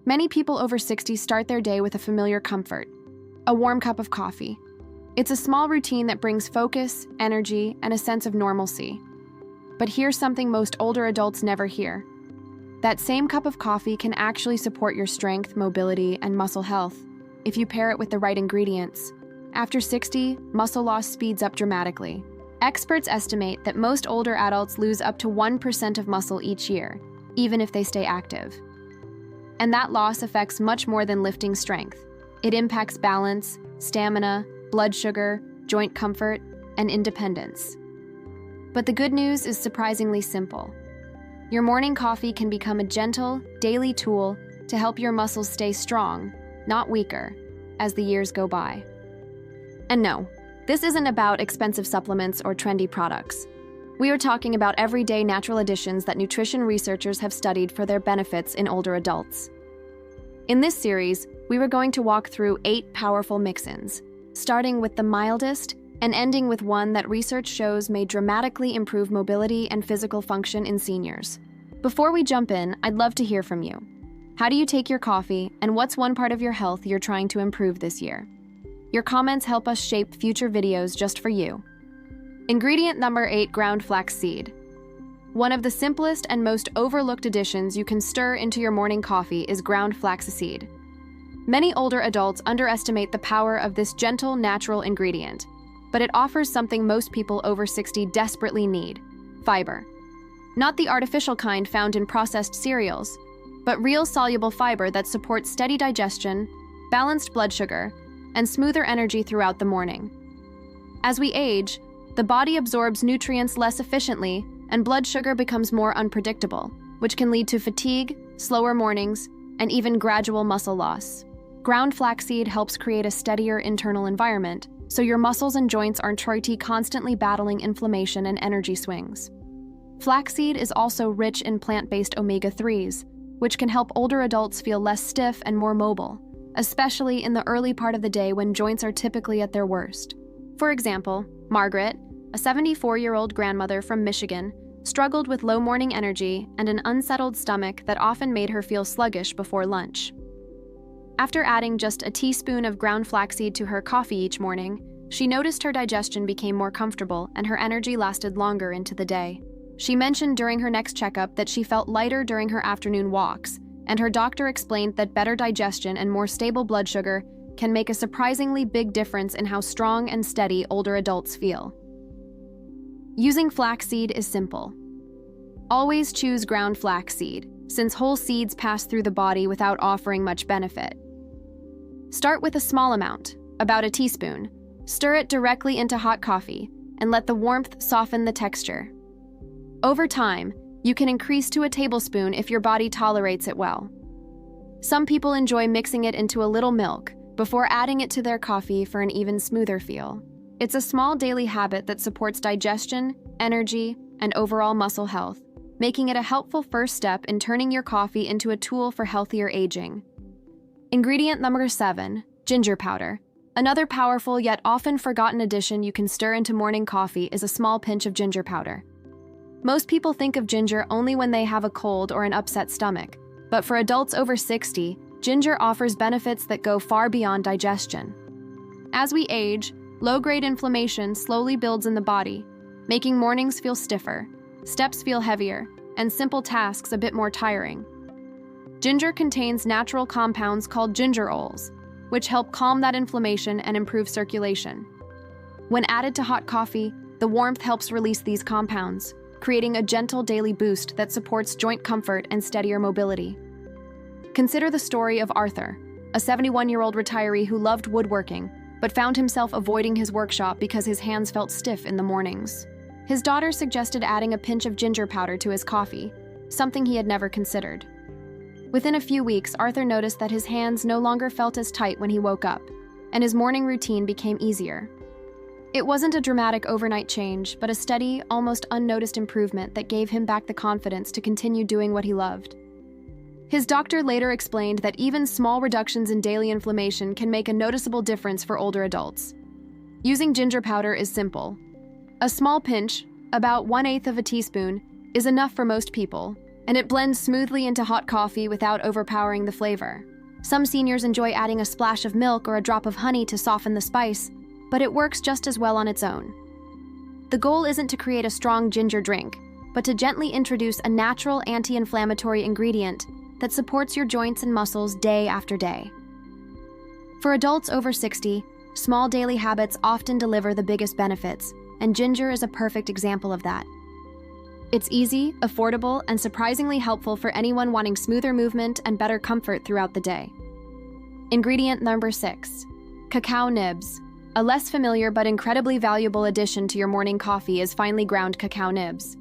Many people over 60 start their day with a familiar comfort, a warm cup of coffee. It's a small routine that brings focus, energy, and a sense of normalcy. But here's something most older adults never hear. That same cup of coffee can actually support your strength, mobility, and muscle health if you pair it with the right ingredients. After 60, muscle loss speeds up dramatically. Experts estimate that most older adults lose up to 1% of muscle each year, even if they stay active. And that loss affects much more than lifting strength. It impacts balance, stamina, blood sugar, joint comfort, and independence. But the good news is surprisingly simple. Your morning coffee can become a gentle, daily tool to help your muscles stay strong, not weaker, as the years go by. And no, this isn't about expensive supplements or trendy products. We are talking about everyday natural additions that nutrition researchers have studied for their benefits in older adults. In this series, we were going to walk through 8 powerful mix-ins, starting with the mildest and ending with one that research shows may dramatically improve mobility and physical function in seniors. Before we jump in, I'd love to hear from you. How do you take your coffee, and what's one part of your health you're trying to improve this year? Your comments help us shape future videos just for you. Ingredient number 8, ground flaxseed. One of the simplest and most overlooked additions you can stir into your morning coffee is ground flaxseed. Many older adults underestimate the power of this gentle, natural ingredient, but it offers something most people over 60 desperately need: fiber. Not the artificial kind found in processed cereals, but real soluble fiber that supports steady digestion, balanced blood sugar, and smoother energy throughout the morning. As we age, the body absorbs nutrients less efficiently, and blood sugar becomes more unpredictable, which can lead to fatigue, slower mornings, and even gradual muscle loss. Ground flaxseed helps create a steadier internal environment, so your muscles and joints aren't constantly battling inflammation and energy swings. Flaxseed is also rich in plant-based omega-3s, which can help older adults feel less stiff and more mobile, especially in the early part of the day when joints are typically at their worst. For example, Margaret, a 74-year-old grandmother from Michigan, struggled with low morning energy and an unsettled stomach that often made her feel sluggish before lunch. After adding just a teaspoon of ground flaxseed to her coffee each morning, she noticed her digestion became more comfortable and her energy lasted longer into the day. She mentioned during her next checkup that she felt lighter during her afternoon walks, and her doctor explained that better digestion and more stable blood sugar can make a surprisingly big difference in how strong and steady older adults feel. Using flaxseed is simple. Always choose ground flaxseed, since whole seeds pass through the body without offering much benefit. Start with a small amount, about a teaspoon. Stir it directly into hot coffee, and let the warmth soften the texture. Over time, you can increase to a tablespoon if your body tolerates it well. Some people enjoy mixing it into a little milk before adding it to their coffee for an even smoother feel. It's a small daily habit that supports digestion, energy, and overall muscle health, making it a helpful first step in turning your coffee into a tool for healthier aging. Ingredient number 7, ginger powder. Another powerful yet often forgotten addition you can stir into morning coffee is a small pinch of ginger powder. Most people think of ginger only when they have a cold or an upset stomach, but for adults over 60, ginger offers benefits that go far beyond digestion. As we age, low-grade inflammation slowly builds in the body, making mornings feel stiffer, steps feel heavier, and simple tasks a bit more tiring. Ginger contains natural compounds called gingerols, which help calm that inflammation and improve circulation. When added to hot coffee, the warmth helps release these compounds, creating a gentle daily boost that supports joint comfort and steadier mobility. Consider the story of Arthur, a 71-year-old retiree who loved woodworking, but found himself avoiding his workshop because his hands felt stiff in the mornings. His daughter suggested adding a pinch of ginger powder to his coffee, something he had never considered. Within a few weeks, Arthur noticed that his hands no longer felt as tight when he woke up, and his morning routine became easier. It wasn't a dramatic overnight change, but a steady, almost unnoticed improvement that gave him back the confidence to continue doing what he loved. His doctor later explained that even small reductions in daily inflammation can make a noticeable difference for older adults. Using ginger powder is simple. A small pinch, about 1/8 of a teaspoon, is enough for most people, and it blends smoothly into hot coffee without overpowering the flavor. Some seniors enjoy adding a splash of milk or a drop of honey to soften the spice, but it works just as well on its own. The goal isn't to create a strong ginger drink, but to gently introduce a natural anti-inflammatory ingredient that supports your joints and muscles day after day. For adults over 60, small daily habits often deliver the biggest benefits, and ginger is a perfect example of that. It's easy, affordable, and surprisingly helpful for anyone wanting smoother movement and better comfort throughout the day. Ingredient number 6, cacao nibs. A less familiar but incredibly valuable addition to your morning coffee is finely ground cacao nibs.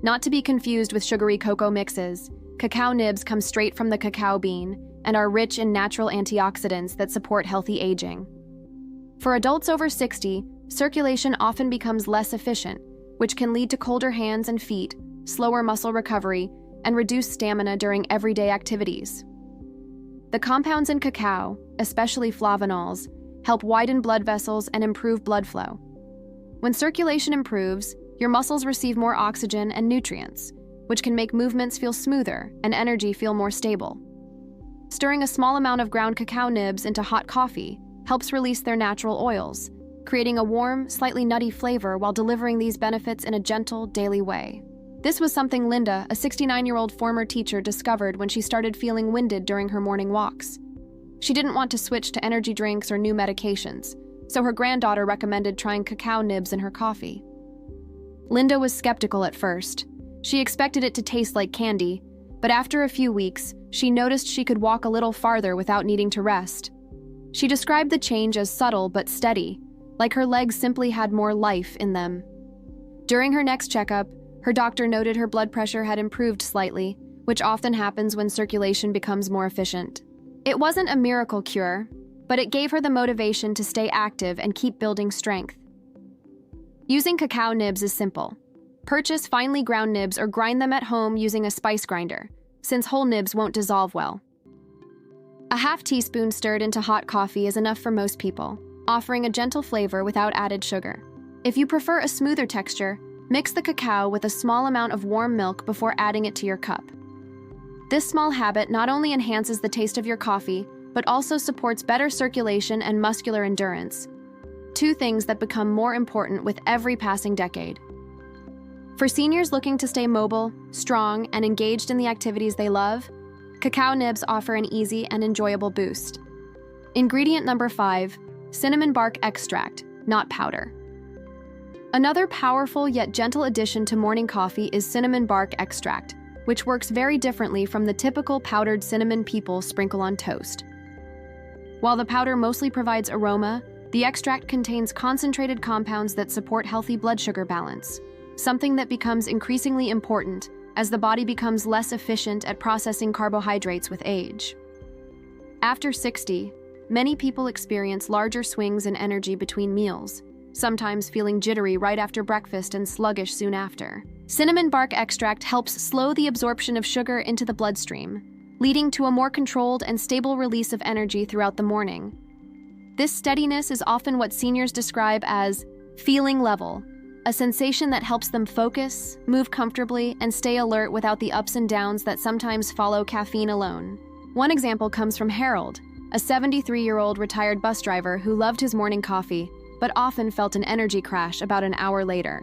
Not to be confused with sugary cocoa mixes, cacao nibs come straight from the cacao bean and are rich in natural antioxidants that support healthy aging. For adults over 60, circulation often becomes less efficient, which can lead to colder hands and feet, slower muscle recovery, and reduced stamina during everyday activities. The compounds in cacao, especially flavanols, help widen blood vessels and improve blood flow. When circulation improves, your muscles receive more oxygen and nutrients, which can make movements feel smoother and energy feel more stable. Stirring a small amount of ground cacao nibs into hot coffee helps release their natural oils, creating a warm, slightly nutty flavor while delivering these benefits in a gentle, daily way. This was something Linda, a 69-year-old former teacher, discovered when she started feeling winded during her morning walks. She didn't want to switch to energy drinks or new medications, so her granddaughter recommended trying cacao nibs in her coffee. Linda was skeptical at first. She expected it to taste like candy, but after a few weeks, she noticed she could walk a little farther without needing to rest. She described the change as subtle but steady, like her legs simply had more life in them. During her next checkup, her doctor noted her blood pressure had improved slightly, which often happens when circulation becomes more efficient. It wasn't a miracle cure, but it gave her the motivation to stay active and keep building strength. Using cacao nibs is simple. Purchase finely ground nibs or grind them at home using a spice grinder, since whole nibs won't dissolve well. A half teaspoon stirred into hot coffee is enough for most people, offering a gentle flavor without added sugar. If you prefer a smoother texture, mix the cacao with a small amount of warm milk before adding it to your cup. This small habit not only enhances the taste of your coffee, but also supports better circulation and muscular endurance, two things that become more important with every passing decade. For seniors looking to stay mobile, strong, and engaged in the activities they love, cacao nibs offer an easy and enjoyable boost. Ingredient number 5, cinnamon bark extract, not powder. Another powerful yet gentle addition to morning coffee is cinnamon bark extract, which works very differently from the typical powdered cinnamon people sprinkle on toast. While the powder mostly provides aroma, the extract contains concentrated compounds that support healthy blood sugar balance, something that becomes increasingly important as the body becomes less efficient at processing carbohydrates with age. After 60, many people experience larger swings in energy between meals, sometimes feeling jittery right after breakfast and sluggish soon after. Cinnamon bark extract helps slow the absorption of sugar into the bloodstream, leading to a more controlled and stable release of energy throughout the morning. This steadiness is often what seniors describe as feeling level, a sensation that helps them focus, move comfortably, and stay alert without the ups and downs that sometimes follow caffeine alone. One example comes from Harold, a 73-year-old retired bus driver who loved his morning coffee, but often felt an energy crash about an hour later.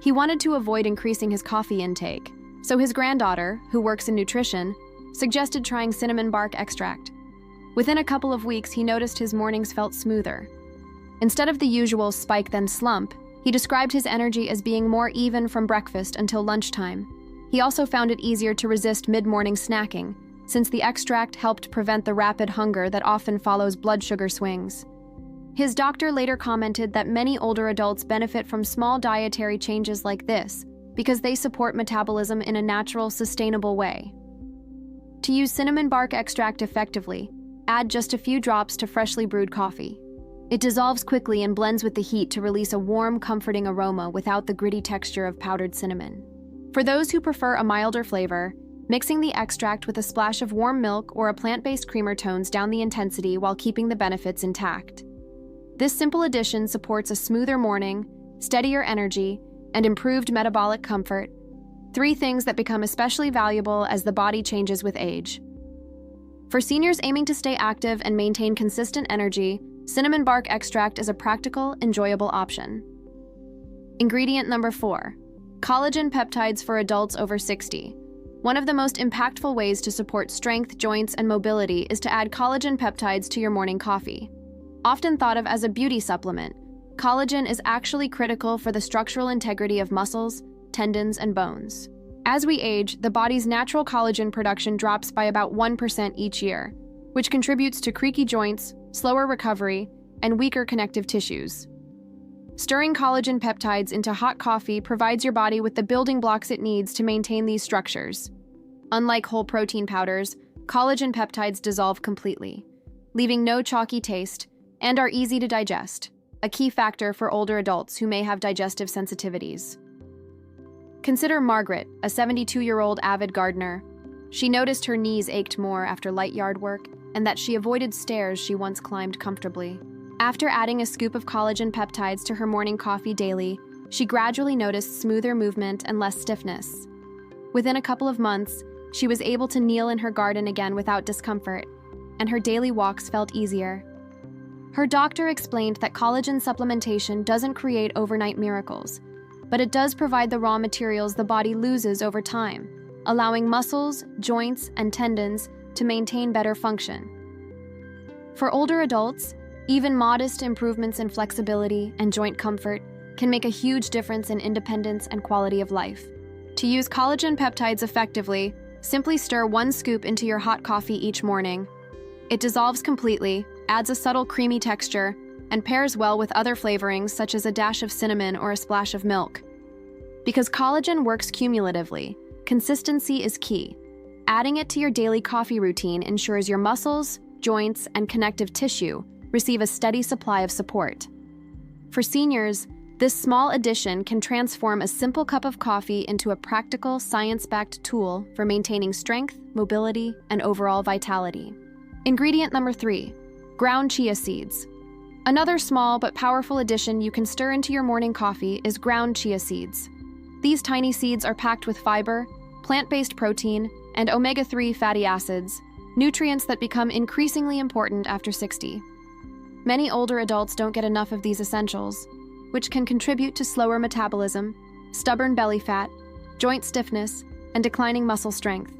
He wanted to avoid increasing his coffee intake, so his granddaughter, who works in nutrition, suggested trying cinnamon bark extract. Within a couple of weeks, he noticed his mornings felt smoother. Instead of the usual spike then slump, he described his energy as being more even from breakfast until lunchtime. He also found it easier to resist mid-morning snacking, since the extract helped prevent the rapid hunger that often follows blood sugar swings. His doctor later commented that many older adults benefit from small dietary changes like this because they support metabolism in a natural, sustainable way. To use cinnamon bark extract effectively, add just a few drops to freshly brewed coffee. It dissolves quickly and blends with the heat to release a warm, comforting aroma without the gritty texture of powdered cinnamon. For those who prefer a milder flavor, mixing the extract with a splash of warm milk or a plant-based creamer tones down the intensity while keeping the benefits intact. This simple addition supports a smoother morning, steadier energy, and improved metabolic comfort, 3 things that become especially valuable as the body changes with age. For seniors aiming to stay active and maintain consistent energy, cinnamon bark extract is a practical, enjoyable option. Ingredient number 4. Collagen peptides for adults over 60. One of the most impactful ways to support strength, joints, and mobility is to add collagen peptides to your morning coffee. Often thought of as a beauty supplement, collagen is actually critical for the structural integrity of muscles, tendons, and bones. As we age, the body's natural collagen production drops by about 1% each year, which contributes to creaky joints, slower recovery, and weaker connective tissues. Stirring collagen peptides into hot coffee provides your body with the building blocks it needs to maintain these structures. Unlike whole protein powders, collagen peptides dissolve completely, leaving no chalky taste, and are easy to digest, a key factor for older adults who may have digestive sensitivities. Consider Margaret, a 72-year-old avid gardener. She noticed her knees ached more after light yard work and that she avoided stairs she once climbed comfortably. After adding a scoop of collagen peptides to her morning coffee daily, she gradually noticed smoother movement and less stiffness. Within a couple of months, she was able to kneel in her garden again without discomfort, and her daily walks felt easier. Her doctor explained that collagen supplementation doesn't create overnight miracles, but it does provide the raw materials the body loses over time, allowing muscles, joints, and tendons to maintain better function. For older adults, even modest improvements in flexibility and joint comfort can make a huge difference in independence and quality of life. To use collagen peptides effectively, simply stir 1 scoop into your hot coffee each morning. It dissolves completely, adds a subtle creamy texture, and pairs well with other flavorings such as a dash of cinnamon or a splash of milk. Because collagen works cumulatively, consistency is key. Adding it to your daily coffee routine ensures your muscles, joints, and connective tissue receive a steady supply of support. For seniors, this small addition can transform a simple cup of coffee into a practical, science-backed tool for maintaining strength, mobility, and overall vitality. Ingredient number 3. Ground chia seeds. Another small but powerful addition you can stir into your morning coffee is ground chia seeds. These tiny seeds are packed with fiber, plant-based protein, and omega-3 fatty acids, nutrients that become increasingly important after 60. Many older adults don't get enough of these essentials, which can contribute to slower metabolism, stubborn belly fat, joint stiffness, and declining muscle strength.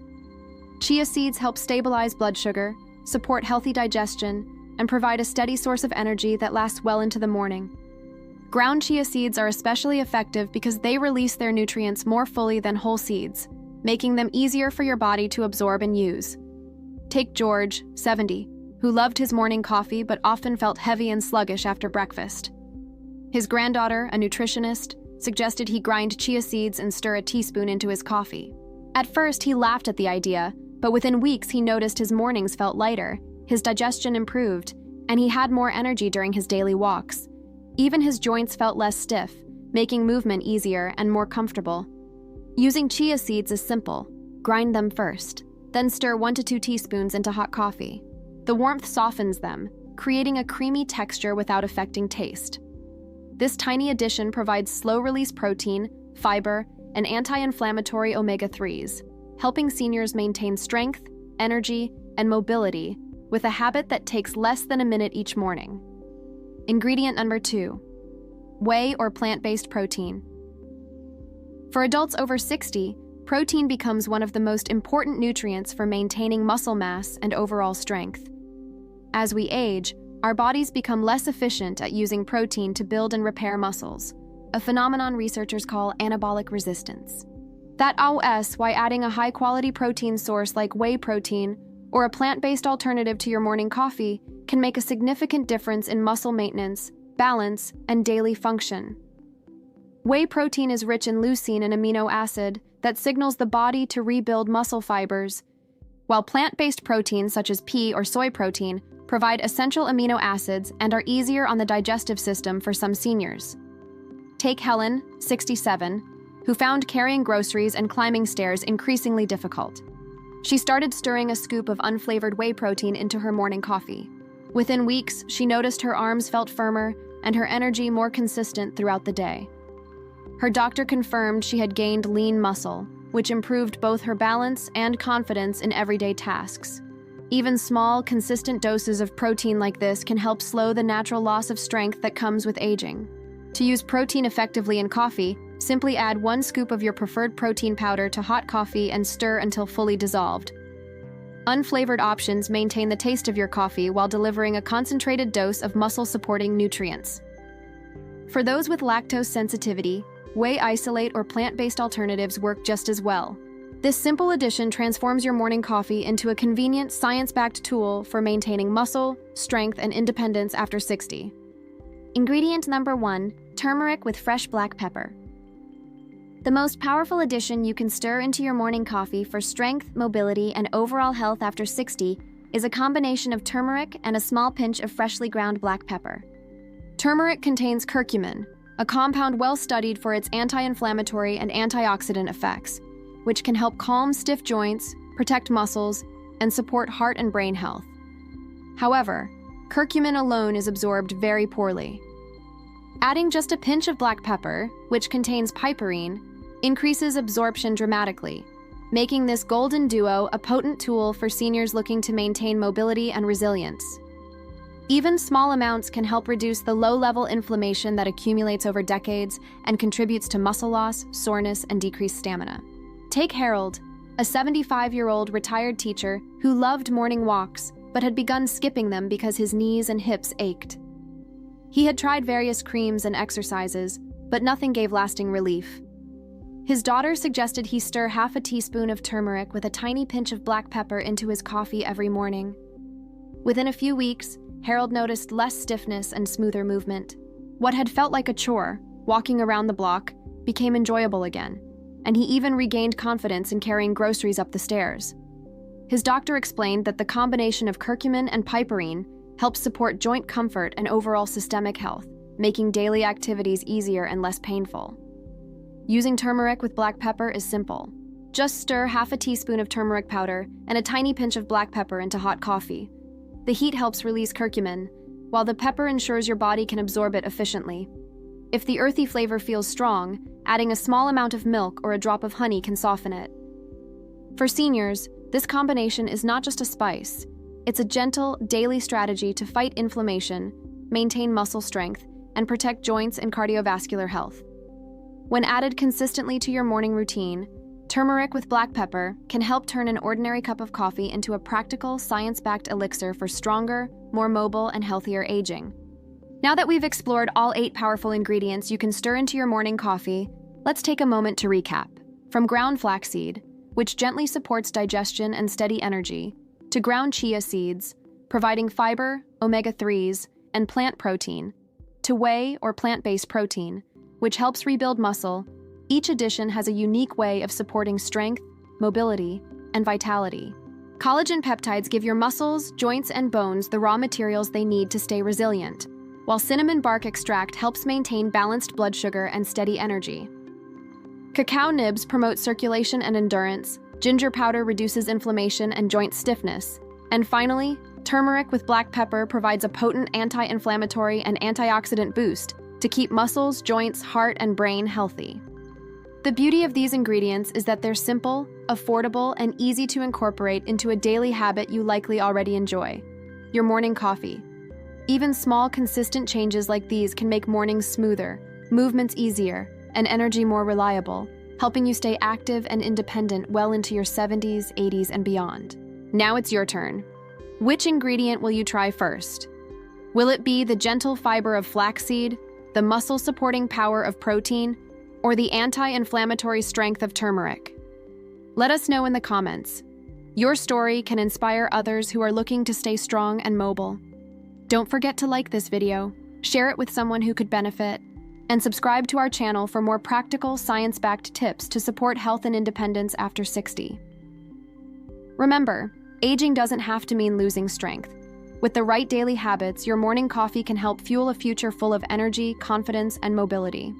Chia seeds help stabilize blood sugar, support healthy digestion, and provide a steady source of energy that lasts well into the morning. Ground chia seeds are especially effective because they release their nutrients more fully than whole seeds, making them easier for your body to absorb and use. Take George, 70, who loved his morning coffee but often felt heavy and sluggish after breakfast. His granddaughter, a nutritionist, suggested he grind chia seeds and stir a teaspoon into his coffee. At first, he laughed at the idea, but within weeks he noticed his mornings felt lighter, his digestion improved, and he had more energy during his daily walks. Even his joints felt less stiff, making movement easier and more comfortable. Using chia seeds is simple. Grind them first, then stir 1 to 2 teaspoons into hot coffee. The warmth softens them, creating a creamy texture without affecting taste. This tiny addition provides slow-release protein, fiber, and anti-inflammatory omega-3s, helping seniors maintain strength, energy, and mobility with a habit that takes less than a minute each morning. Ingredient number 2. Whey or plant-based protein. For adults over 60, protein becomes one of the most important nutrients for maintaining muscle mass and overall strength. As we age, our bodies become less efficient at using protein to build and repair muscles, a phenomenon researchers call anabolic resistance. That's why adding a high-quality protein source like whey protein or a plant-based alternative to your morning coffee can make a significant difference in muscle maintenance, balance, and daily function. Whey protein is rich in leucine, an amino acid that signals the body to rebuild muscle fibers, while plant-based proteins such as pea or soy protein provide essential amino acids and are easier on the digestive system for some seniors. Take Helen, 67, who found carrying groceries and climbing stairs increasingly difficult. She started stirring a scoop of unflavored whey protein into her morning coffee. Within weeks, she noticed her arms felt firmer and her energy more consistent throughout the day. Her doctor confirmed she had gained lean muscle, which improved both her balance and confidence in everyday tasks. Even small, consistent doses of protein like this can help slow the natural loss of strength that comes with aging. To use protein effectively in coffee, simply add 1 scoop of your preferred protein powder to hot coffee and stir until fully dissolved. Unflavored options maintain the taste of your coffee while delivering a concentrated dose of muscle-supporting nutrients. For those with lactose sensitivity, whey isolate or plant-based alternatives work just as well. This simple addition transforms your morning coffee into a convenient, science-backed tool for maintaining muscle, strength, and independence after 60. Ingredient number 1, turmeric with fresh black pepper. The most powerful addition you can stir into your morning coffee for strength, mobility, and overall health after 60 is a combination of turmeric and a small pinch of freshly ground black pepper. Turmeric contains curcumin, a compound well studied for its anti-inflammatory and antioxidant effects, which can help calm stiff joints, protect muscles, and support heart and brain health. However, curcumin alone is absorbed very poorly. Adding just a pinch of black pepper, which contains piperine, increases absorption dramatically, making this golden duo a potent tool for seniors looking to maintain mobility and resilience. Even small amounts can help reduce the low-level inflammation that accumulates over decades and contributes to muscle loss, soreness, and decreased stamina. Take Harold, a 75-year-old retired teacher who loved morning walks but had begun skipping them because his knees and hips ached. He had tried various creams and exercises, but nothing gave lasting relief. His daughter suggested he stir half a teaspoon of turmeric with a tiny pinch of black pepper into his coffee every morning. Within a few weeks, Harold noticed less stiffness and smoother movement. What had felt like a chore, walking around the block, became enjoyable again, and he even regained confidence in carrying groceries up the stairs. His doctor explained that the combination of curcumin and piperine helps support joint comfort and overall systemic health, making daily activities easier and less painful. Using turmeric with black pepper is simple. Just stir half a teaspoon of turmeric powder and a tiny pinch of black pepper into hot coffee. The heat helps release curcumin, while the pepper ensures your body can absorb it efficiently. If the earthy flavor feels strong, adding a small amount of milk or a drop of honey can soften it. For seniors, this combination is not just a spice. It's a gentle, daily strategy to fight inflammation, maintain muscle strength, and protect joints and cardiovascular health. When added consistently to your morning routine, turmeric with black pepper can help turn an ordinary cup of coffee into a practical, science-backed elixir for stronger, more mobile, and healthier aging. Now that we've explored all 8 powerful ingredients you can stir into your morning coffee, let's take a moment to recap. From ground flaxseed, which gently supports digestion and steady energy, to ground chia seeds, providing fiber, omega-3s, and plant protein, to whey or plant-based protein, which helps rebuild muscle, each addition has a unique way of supporting strength, mobility, and vitality. Collagen peptides give your muscles, joints, and bones the raw materials they need to stay resilient, while cinnamon bark extract helps maintain balanced blood sugar and steady energy. Cacao nibs promote circulation and endurance, ginger powder reduces inflammation and joint stiffness, and finally, turmeric with black pepper provides a potent anti-inflammatory and antioxidant boost to keep muscles, joints, heart, and brain healthy. The beauty of these ingredients is that they're simple, affordable, and easy to incorporate into a daily habit you likely already enjoy: your morning coffee. Even small, consistent changes like these can make mornings smoother, movements easier, and energy more reliable, helping you stay active and independent well into your 70s, 80s, and beyond. Now it's your turn. Which ingredient will you try first? Will it be the gentle fiber of flaxseed, the muscle-supporting power of protein, or the anti-inflammatory strength of turmeric? Let us know in the comments. Your story can inspire others who are looking to stay strong and mobile. Don't forget to like this video, share it with someone who could benefit, and subscribe to our channel for more practical, science-backed tips to support health and independence after 60. Remember, aging doesn't have to mean losing strength. With the right daily habits, your morning coffee can help fuel a future full of energy, confidence, and mobility.